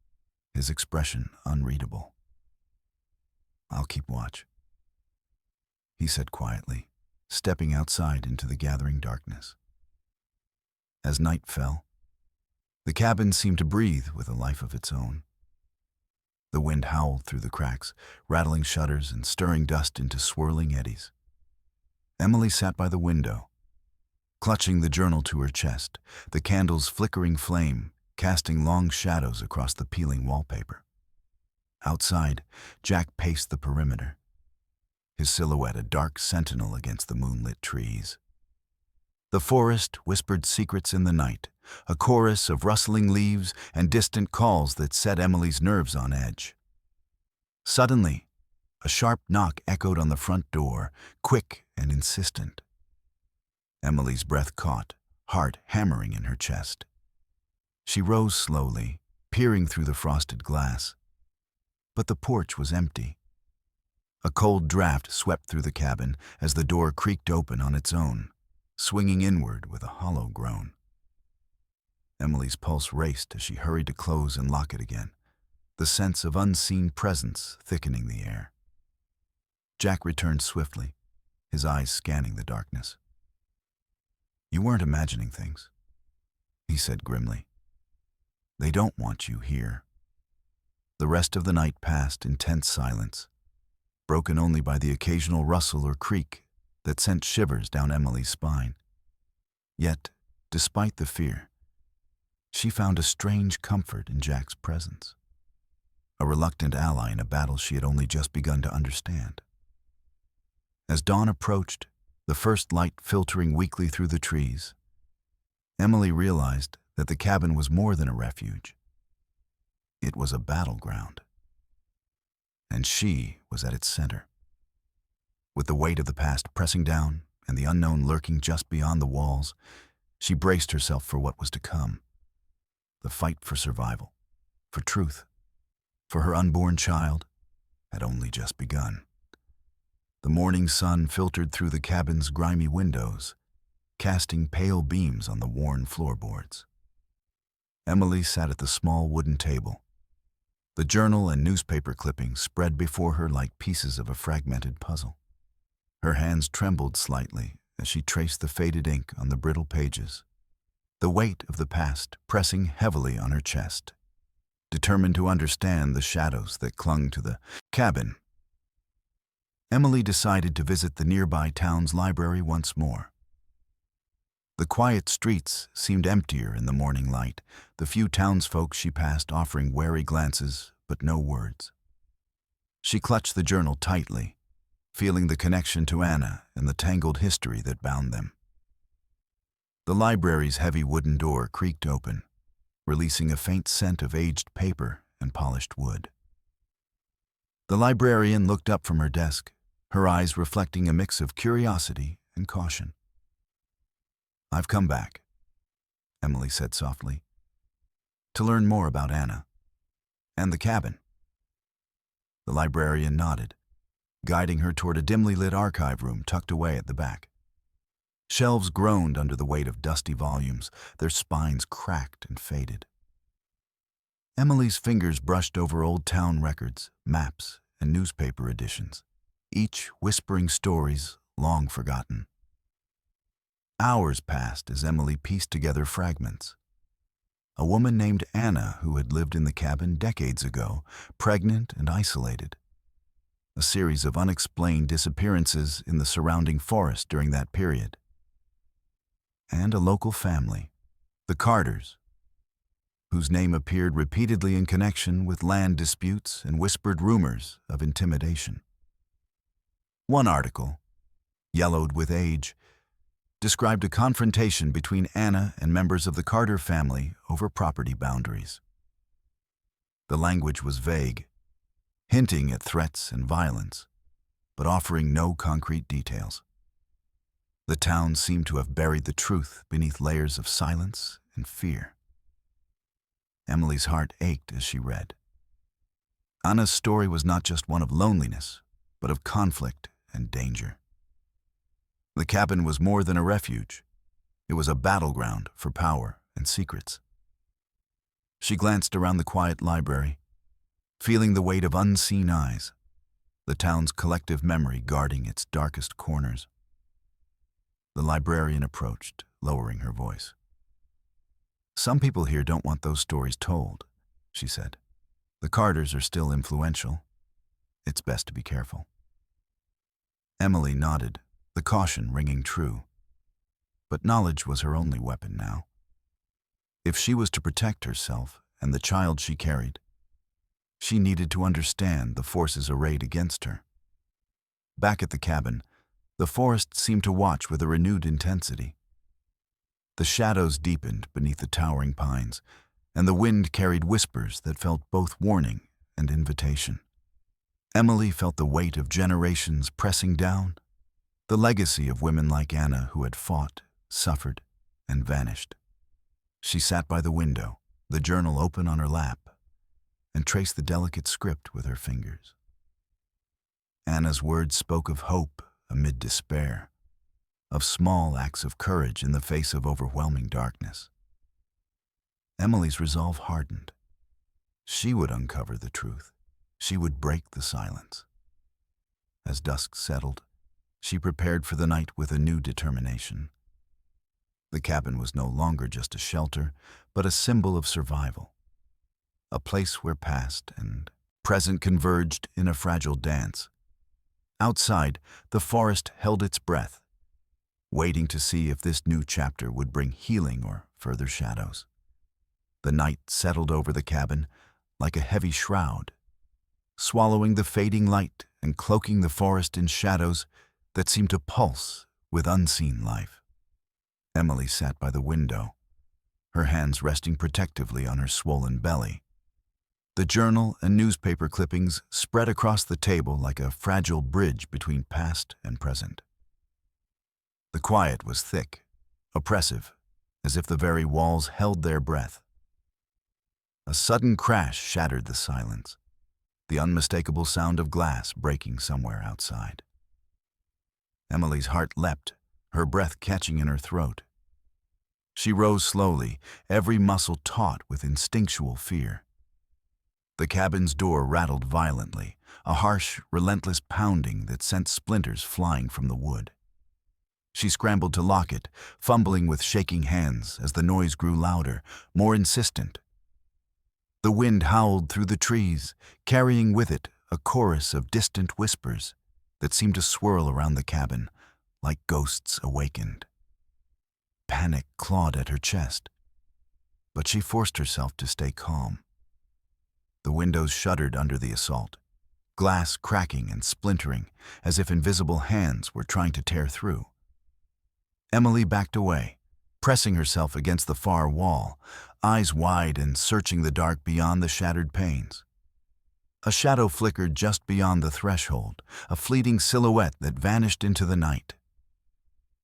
his expression unreadable. "I'll keep watch," he said quietly, stepping outside into the gathering darkness. As night fell, the cabin seemed to breathe with a life of its own. The wind howled through the cracks, rattling shutters and stirring dust into swirling eddies. Emily sat by the window, clutching the journal to her chest, the candle's flickering flame casting long shadows across the peeling wallpaper. Outside, Jack paced the perimeter, his silhouette a dark sentinel against the moonlit trees. The forest whispered secrets in the night, a chorus of rustling leaves and distant calls that set Emily's nerves on edge. Suddenly, a sharp knock echoed on the front door, quick and insistent. Emily's breath caught, heart hammering in her chest. She rose slowly, peering through the frosted glass. But the porch was empty. A cold draft swept through the cabin as the door creaked open on its own, swinging inward with a hollow groan. Emily's pulse raced as she hurried to close and lock it again, the sense of unseen presence thickening the air. Jack returned swiftly, his eyes scanning the darkness. "You weren't imagining things," he said grimly. "They don't want you here." The rest of the night passed in tense silence, broken only by the occasional rustle or creak that sent shivers down Emily's spine. Yet, despite the fear, She found a strange comfort in Jack's presence, a reluctant ally in a battle she had only just begun to understand. As dawn approached, the first light filtering weakly through the trees, Emily realized that the cabin was more than a refuge. It was a battleground, and she was at its center. With the weight of the past pressing down and the unknown lurking just beyond the walls, she braced herself for what was to come. The fight for survival, for truth, for her unborn child, had only just begun. The morning sun filtered through the cabin's grimy windows, casting pale beams on the worn floorboards. Emily sat at the small wooden table. The journal and newspaper clippings spread before her like pieces of a fragmented puzzle. Her hands trembled slightly as she traced the faded ink on the brittle pages, the weight of the past pressing heavily on her chest. Determined to understand the shadows that clung to the cabin, Emily decided to visit the nearby town's library once more. The quiet streets seemed emptier in the morning light, the few townsfolk she passed offering wary glances but no words. She clutched the journal tightly, feeling the connection to Anna and the tangled history that bound them. The library's heavy wooden door creaked open, releasing a faint scent of aged paper and polished wood. The librarian looked up from her desk, her eyes reflecting a mix of curiosity and caution. "I've come back," Emily said softly, "to learn more about Anna and the cabin." The librarian nodded, guiding her toward a dimly lit archive room tucked away at the back. Shelves groaned under the weight of dusty volumes, their spines cracked and faded. Emily's fingers brushed over old town records, maps, and newspaper editions, each whispering stories long forgotten. Hours passed as Emily pieced together fragments. A woman named Anna who had lived in the cabin decades ago, pregnant and isolated. A series of unexplained disappearances in the surrounding forest during that period. And a local family, the Carters, whose name appeared repeatedly in connection with land disputes and whispered rumors of intimidation. One article, yellowed with age, described a confrontation between Anna and members of the Carter family over property boundaries. The language was vague, hinting at threats and violence, but offering no concrete details. The town seemed to have buried the truth beneath layers of silence and fear. Emily's heart ached as she read. Anna's story was not just one of loneliness, but of conflict and danger. The cabin was more than a refuge. It was a battleground for power and secrets. She glanced around the quiet library, feeling the weight of unseen eyes, the town's collective memory guarding its darkest corners. The librarian approached, lowering her voice. "Some people here don't want those stories told," she said. "The Carters are still influential. It's best to be careful." Emily nodded, the caution ringing true. But knowledge was her only weapon now. If she was to protect herself and the child she carried, she needed to understand the forces arrayed against her. Back at the cabin, the forest seemed to watch with a renewed intensity. The shadows deepened beneath the towering pines, and the wind carried whispers that felt both warning and invitation. Emily felt the weight of generations pressing down, the legacy of women like Anna who had fought, suffered, and vanished. She sat by the window, the journal open on her lap, and traced the delicate script with her fingers. Anna's words spoke of hope amid despair, of small acts of courage in the face of overwhelming darkness. Emily's resolve hardened. She would uncover the truth. She would break the silence. As dusk settled, she prepared for the night with a new determination. The cabin was no longer just a shelter, but a symbol of survival. A place where past and present converged in a fragile dance. Outside, the forest held its breath, waiting to see if this new chapter would bring healing or further shadows. The night settled over the cabin like a heavy shroud, swallowing the fading light and cloaking the forest in shadows that seemed to pulse with unseen life. Emily sat by the window, her hands resting protectively on her swollen belly. The journal and newspaper clippings spread across the table like a fragile bridge between past and present. The quiet was thick, oppressive, as if the very walls held their breath. A sudden crash shattered the silence, the unmistakable sound of glass breaking somewhere outside. Emily's heart leapt, her breath catching in her throat. She rose slowly, every muscle taut with instinctual fear. The cabin's door rattled violently, a harsh, relentless pounding that sent splinters flying from the wood. She scrambled to lock it, fumbling with shaking hands as the noise grew louder, more insistent. The wind howled through the trees, carrying with it a chorus of distant whispers that seemed to swirl around the cabin like ghosts awakened. Panic clawed at her chest, but she forced herself to stay calm. The windows shuddered under the assault, glass cracking and splintering as if invisible hands were trying to tear through. Emily backed away, pressing herself against the far wall, eyes wide and searching the dark beyond the shattered panes. A shadow flickered just beyond the threshold, a fleeting silhouette that vanished into the night.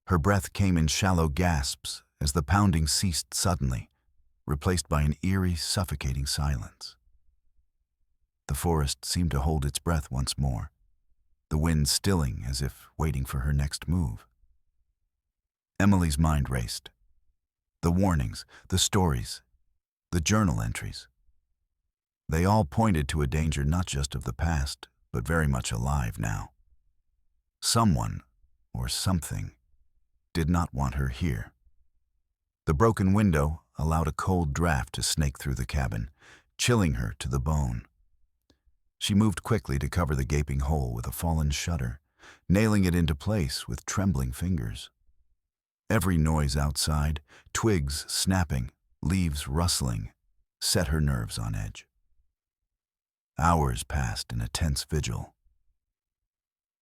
Her breath came in shallow gasps as the pounding ceased suddenly, replaced by an eerie, suffocating silence. The forest seemed to hold its breath once more, the wind stilling as if waiting for her next move. Emily's mind raced. The warnings, the stories, the journal entries. They all pointed to a danger not just of the past, but very much alive now. Someone, or something, did not want her here. The broken window allowed a cold draft to snake through the cabin, chilling her to the bone. She moved quickly to cover the gaping hole with a fallen shutter, nailing it into place with trembling fingers. Every noise outside, twigs snapping, leaves rustling, set her nerves on edge. Hours passed in a tense vigil.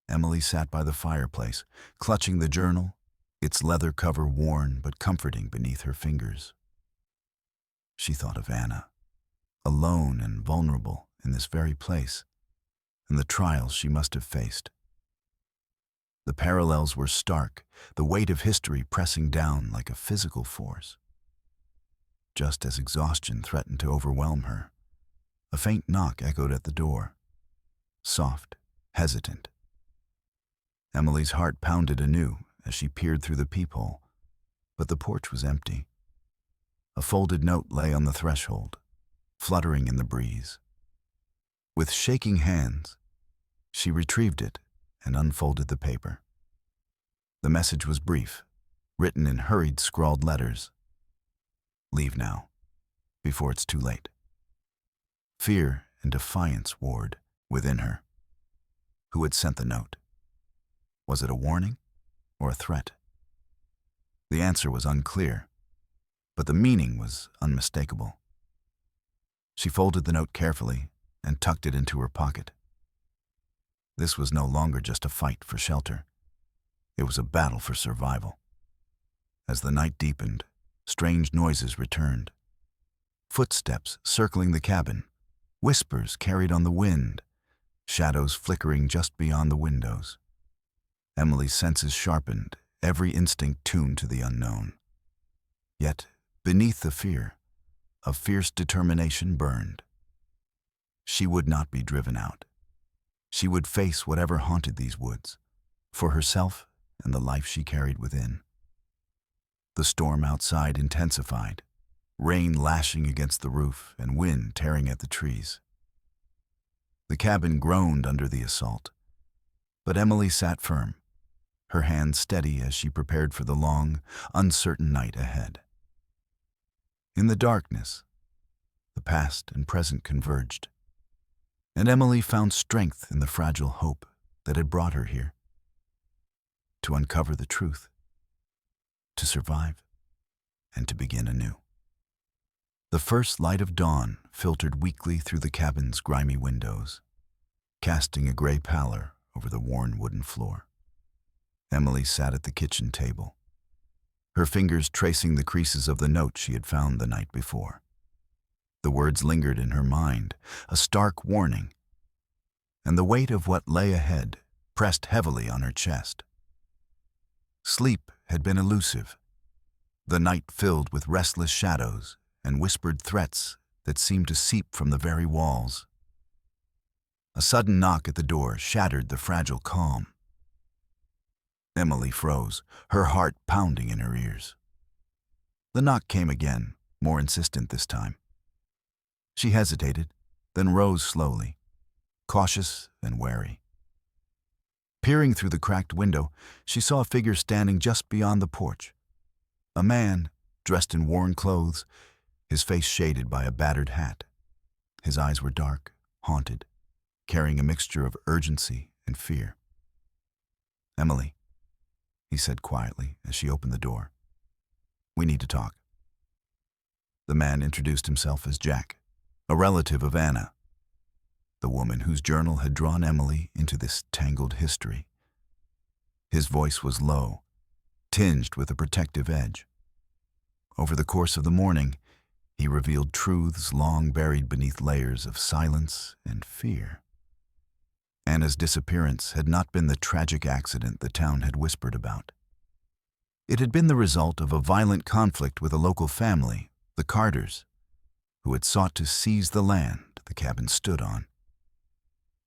Emily sat by the fireplace, clutching the journal, its leather cover worn but comforting beneath her fingers. She thought of Anna, alone and vulnerable in this very place, and the trials she must have faced. The parallels were stark, the weight of history pressing down like a physical force. Just as exhaustion threatened to overwhelm her, a faint knock echoed at the door, soft, hesitant. Emily's heart pounded anew as she peered through the peephole, but the porch was empty. A folded note lay on the threshold, fluttering in the breeze. With shaking hands, she retrieved it and unfolded the paper. The message was brief, written in hurried, scrawled letters. Leave now, before it's too late. Fear and defiance warred within her. Who had sent the note? Was it a warning or a threat? The answer was unclear, but the meaning was unmistakable. She folded the note carefully and tucked it into her pocket. This was no longer just a fight for shelter. It was a battle for survival. As the night deepened, strange noises returned. Footsteps circling the cabin, whispers carried on the wind, shadows flickering just beyond the windows. Emily's senses sharpened, every instinct tuned to the unknown. Yet, beneath the fear, a fierce determination burned. She would not be driven out. She would face whatever haunted these woods, for herself and the life she carried within. The storm outside intensified, rain lashing against the roof and wind tearing at the trees. The cabin groaned under the assault, but Emily sat firm, her hands steady as she prepared for the long, uncertain night ahead. In the darkness, the past and present converged, and Emily found strength in the fragile hope that had brought her here. To uncover the truth, to survive, and to begin anew. The first light of dawn filtered weakly through the cabin's grimy windows, casting a gray pallor over the worn wooden floor. Emily sat at the kitchen table, her fingers tracing the creases of the note she had found the night before. The words lingered in her mind, a stark warning, and the weight of what lay ahead pressed heavily on her chest. Sleep had been elusive, the night filled with restless shadows and whispered threats that seemed to seep from the very walls. A sudden knock at the door shattered the fragile calm. Emily froze, her heart pounding in her ears. The knock came again, more insistent this time. She hesitated, then rose slowly, cautious and wary. Peering through the cracked window, she saw a figure standing just beyond the porch. A man, dressed in worn clothes, his face shaded by a battered hat. His eyes were dark, haunted, carrying a mixture of urgency and fear. "Emily," he said quietly as she opened the door. "We need to talk." The man introduced himself as Jack, a relative of Anna, the woman whose journal had drawn Emily into this tangled history. His voice was low, tinged with a protective edge. Over the course of the morning, he revealed truths long buried beneath layers of silence and fear. Anna's disappearance had not been the tragic accident the town had whispered about. It had been the result of a violent conflict with a local family, the Carters, who had sought to seize the land the cabin stood on.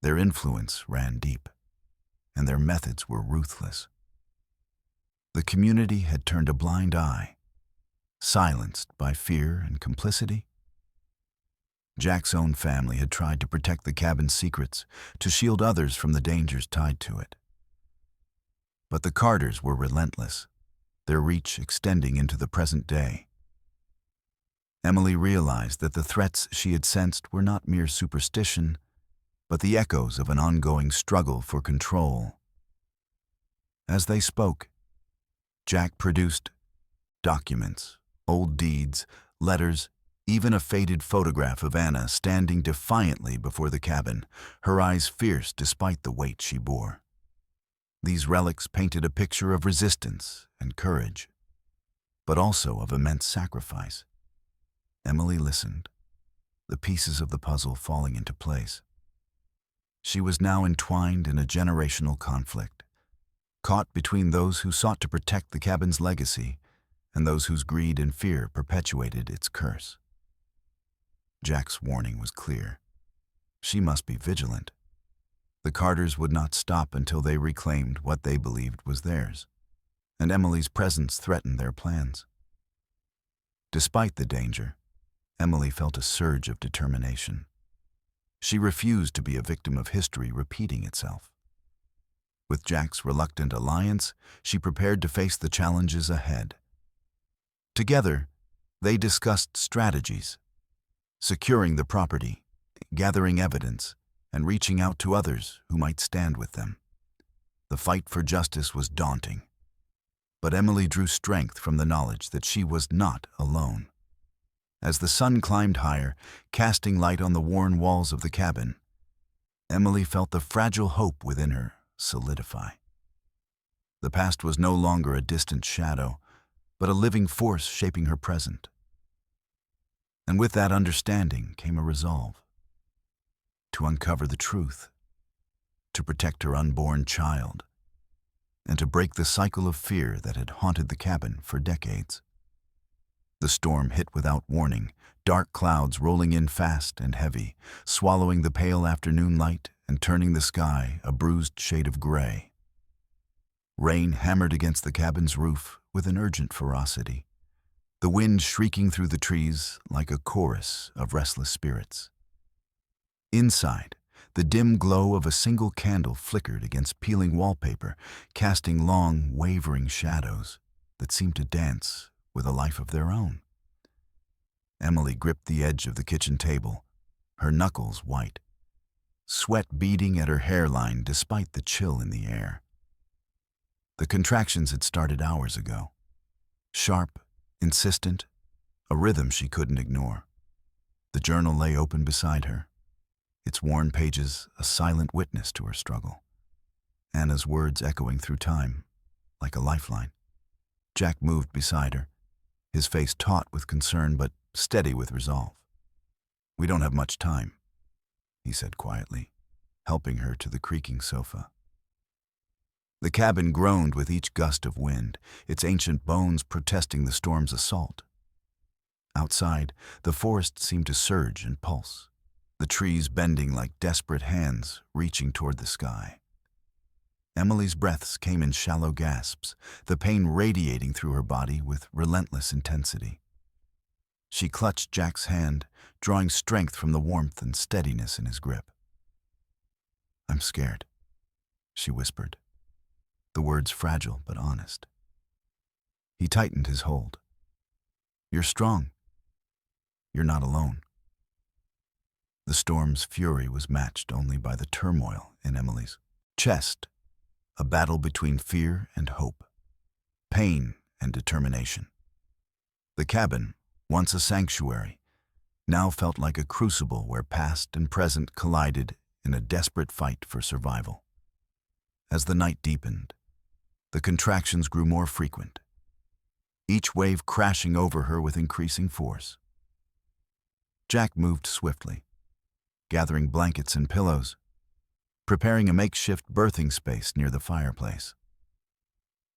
Their influence ran deep, and their methods were ruthless. The community had turned a blind eye, silenced by fear and complicity. Jack's own family had tried to protect the cabin's secrets, to shield others from the dangers tied to it. But the Carters were relentless, their reach extending into the present day. Emily realized that the threats she had sensed were not mere superstition, but the echoes of an ongoing struggle for control. As they spoke, Jack produced documents, old deeds, letters, even a faded photograph of Anna standing defiantly before the cabin, her eyes fierce despite the weight she bore. These relics painted a picture of resistance and courage, but also of immense sacrifice. Emily listened, the pieces of the puzzle falling into place. She was now entwined in a generational conflict, caught between those who sought to protect the cabin's legacy and those whose greed and fear perpetuated its curse. Jack's warning was clear. She must be vigilant. The Carters would not stop until they reclaimed what they believed was theirs, and Emily's presence threatened their plans. Despite the danger, Emily felt a surge of determination. She refused to be a victim of history repeating itself. With Jack's reluctant alliance, she prepared to face the challenges ahead. Together, they discussed strategies, securing the property, gathering evidence, and reaching out to others who might stand with them. The fight for justice was daunting, but Emily drew strength from the knowledge that she was not alone. As the sun climbed higher, casting light on the worn walls of the cabin, Emily felt the fragile hope within her solidify. The past was no longer a distant shadow, but a living force shaping her present. And with that understanding came a resolve to uncover the truth, to protect her unborn child, and to break the cycle of fear that had haunted the cabin for decades. The storm hit without warning, dark clouds rolling in fast and heavy, swallowing the pale afternoon light and turning the sky a bruised shade of gray. Rain hammered against the cabin's roof with an urgent ferocity, the wind shrieking through the trees like a chorus of restless spirits. Inside, the dim glow of a single candle flickered against peeling wallpaper, casting long, wavering shadows that seemed to dance with a life of their own. Emily gripped the edge of the kitchen table, her knuckles white, sweat beading at her hairline despite the chill in the air. The contractions had started hours ago, sharp, insistent, a rhythm she couldn't ignore. The journal lay open beside her, its worn pages a silent witness to her struggle, Anna's words echoing through time like a lifeline. Jack moved beside her, his face taut with concern but steady with resolve. "We don't have much time," he said quietly, helping her to the creaking sofa. The cabin groaned with each gust of wind, its ancient bones protesting the storm's assault. Outside, the forest seemed to surge and pulse, the trees bending like desperate hands reaching toward the sky. Emily's breaths came in shallow gasps, the pain radiating through her body with relentless intensity. She clutched Jack's hand, drawing strength from the warmth and steadiness in his grip. "I'm scared," she whispered, the words fragile but honest. He tightened his hold. "You're strong. You're not alone." The storm's fury was matched only by the turmoil in Emily's chest, a battle between fear and hope, pain and determination. The cabin, once a sanctuary, now felt like a crucible where past and present collided in a desperate fight for survival. As the night deepened, the contractions grew more frequent, each wave crashing over her with increasing force. Jack moved swiftly, gathering blankets and pillows, preparing a makeshift birthing space near the fireplace.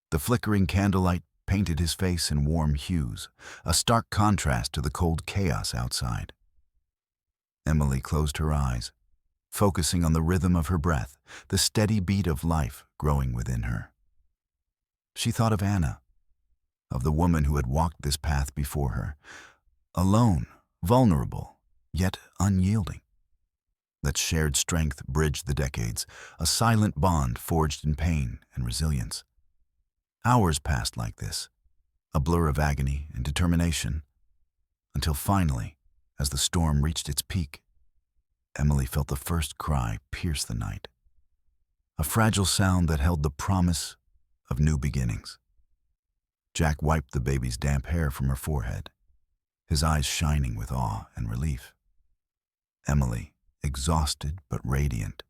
The flickering candlelight painted his face in warm hues, a stark contrast to the cold chaos outside. Emily closed her eyes, focusing on the rhythm of her breath, the steady beat of life growing within her. She thought of Anna, of the woman who had walked this path before her, alone, vulnerable, yet unyielding. That shared strength bridged the decades, a silent bond forged in pain and resilience. Hours passed like this, a blur of agony and determination, until finally, as the storm reached its peak, Emily felt the first cry pierce the night, a fragile sound that held the promise of new beginnings. Jack wiped the baby's damp hair from her forehead, his eyes shining with awe and relief. Emily, exhausted but radiant,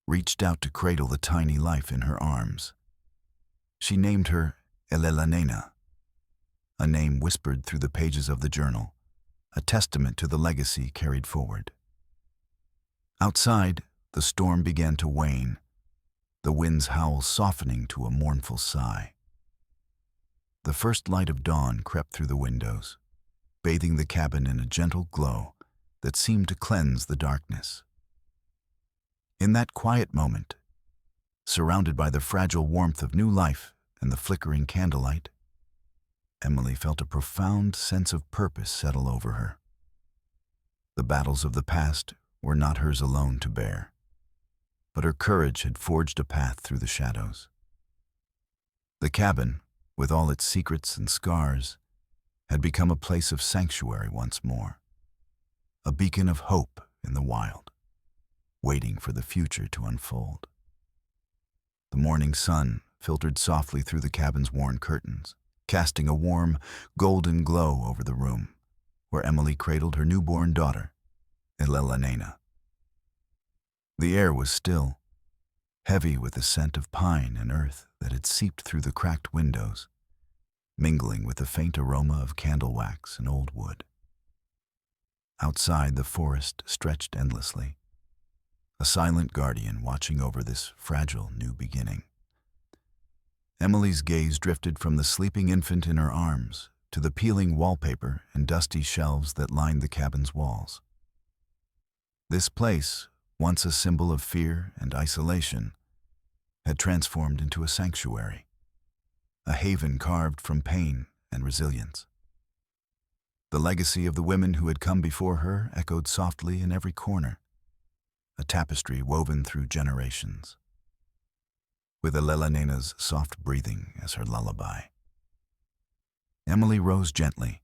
reached out to cradle the tiny life in her arms. She named her Elena, a name whispered through the pages of the journal, a testament to the legacy carried forward. Outside, the storm began to wane, the wind's howl softening to a mournful sigh. The first light of dawn crept through the windows, bathing the cabin in a gentle glow that seemed to cleanse the darkness. In that quiet moment, surrounded by the fragile warmth of new life and the flickering candlelight, Emily felt a profound sense of purpose settle over her. The battles of the past were not hers alone to bear, but her courage had forged a path through the shadows. The cabin, with all its secrets and scars, had become a place of sanctuary once more, a beacon of hope in the wild, waiting for the future to unfold. The morning sun filtered softly through the cabin's worn curtains, casting a warm, golden glow over the room, where Emily cradled her newborn daughter, Elena. The air was still, heavy with the scent of pine and earth that had seeped through the cracked windows, mingling with the faint aroma of candle wax and old wood. Outside, the forest stretched endlessly, a silent guardian watching over this fragile new beginning. Emily's gaze drifted from the sleeping infant in her arms to the peeling wallpaper and dusty shelves that lined the cabin's walls. This place, once a symbol of fear and isolation, had transformed into a sanctuary, a haven carved from pain and resilience. The legacy of the women who had come before her echoed softly in every corner, a tapestry woven through generations, with Elena's soft breathing as her lullaby. Emily rose gently,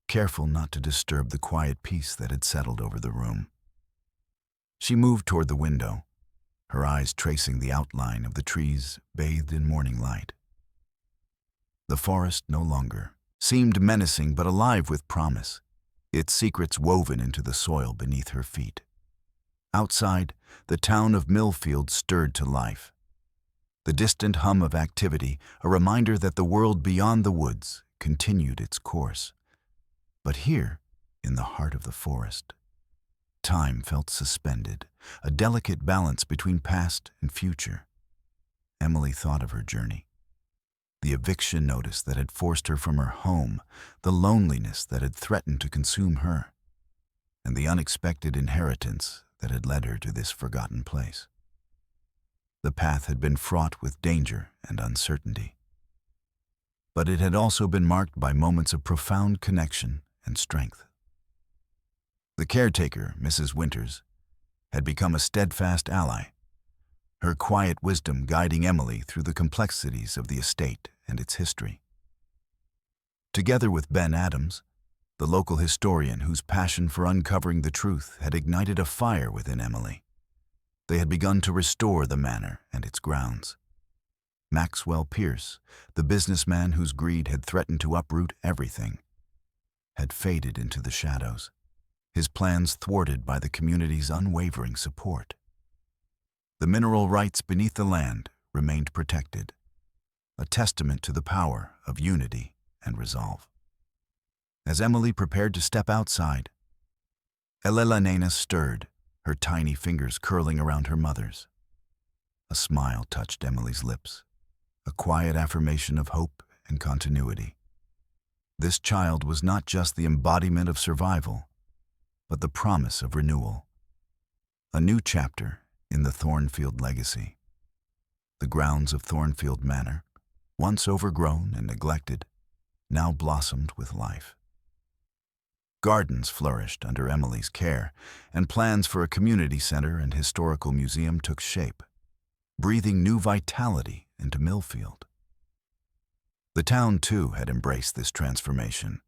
careful not to disturb the quiet peace that had settled over the room. She moved toward the window, her eyes tracing the outline of the trees bathed in morning light. The forest no longer seemed menacing but alive with promise, its secrets woven into the soil beneath her feet. Outside, the town of Millfield stirred to life. The distant hum of activity, a reminder that the world beyond the woods continued its course. But here, in the heart of the forest, time felt suspended, a delicate balance between past and future. Emily thought of her journey. The eviction notice that had forced her from her home, the loneliness that had threatened to consume her, and the unexpected inheritance that had led her to this forgotten place. The path had been fraught with danger and uncertainty, but it had also been marked by moments of profound connection and strength. The caretaker, Mrs. Winters, had become a steadfast ally, her quiet wisdom guiding Emily through the complexities of the estate and its history. Together with Ben Adams, the local historian whose passion for uncovering the truth had ignited a fire within Emily, they had begun to restore the manor and its grounds. Maxwell Pierce, the businessman whose greed had threatened to uproot everything, had faded into the shadows, his plans thwarted by the community's unwavering support. The mineral rights beneath the land remained protected, a testament to the power of unity and resolve. As Emily prepared to step outside, Elena stirred, her tiny fingers curling around her mother's. A smile touched Emily's lips, a quiet affirmation of hope and continuity. This child was not just the embodiment of survival, but the promise of renewal. A new chapter in the Thornfield legacy. The grounds of Thornfield Manor, once overgrown and neglected, now blossomed with life. Gardens flourished under Emily's care, and plans for a community center and historical museum took shape, breathing new vitality into Millfield. The town, too, had embraced this transformation,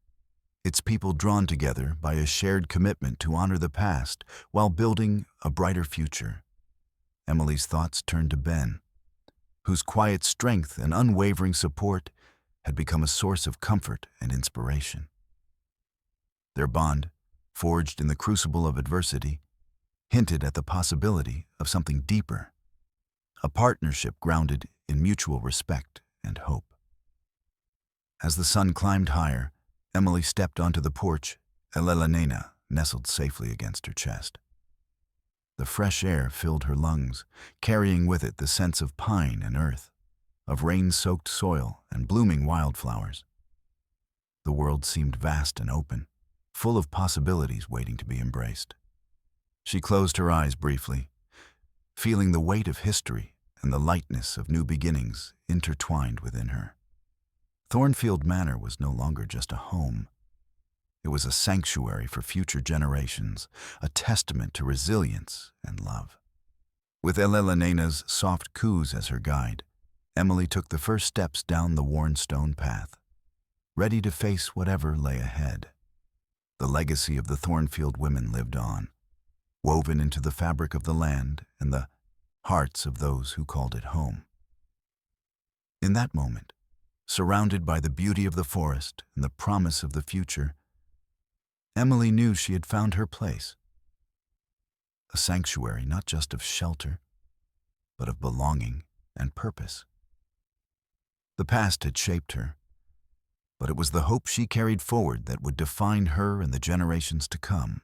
its people drawn together by a shared commitment to honor the past while building a brighter future. Emily's thoughts turned to Ben, whose quiet strength and unwavering support had become a source of comfort and inspiration. Their bond, forged in the crucible of adversity, hinted at the possibility of something deeper, a partnership grounded in mutual respect and hope. As the sun climbed higher, Emily stepped onto the porch, Elena nestled safely against her chest. The fresh air filled her lungs, carrying with it the scents of pine and earth, of rain-soaked soil and blooming wildflowers. The world seemed vast and open, full of possibilities waiting to be embraced. She closed her eyes briefly, feeling the weight of history and the lightness of new beginnings intertwined within her. Thornfield Manor was no longer just a home. It was a sanctuary for future generations, a testament to resilience and love. With Elena's soft coos as her guide, Emily took the first steps down the worn stone path, ready to face whatever lay ahead. The legacy of the Thornfield women lived on, woven into the fabric of the land and the hearts of those who called it home. In that moment, surrounded by the beauty of the forest and the promise of the future, Emily knew she had found her place. A sanctuary not just of shelter, but of belonging and purpose. The past had shaped her, but it was the hope she carried forward that would define her and the generations to come.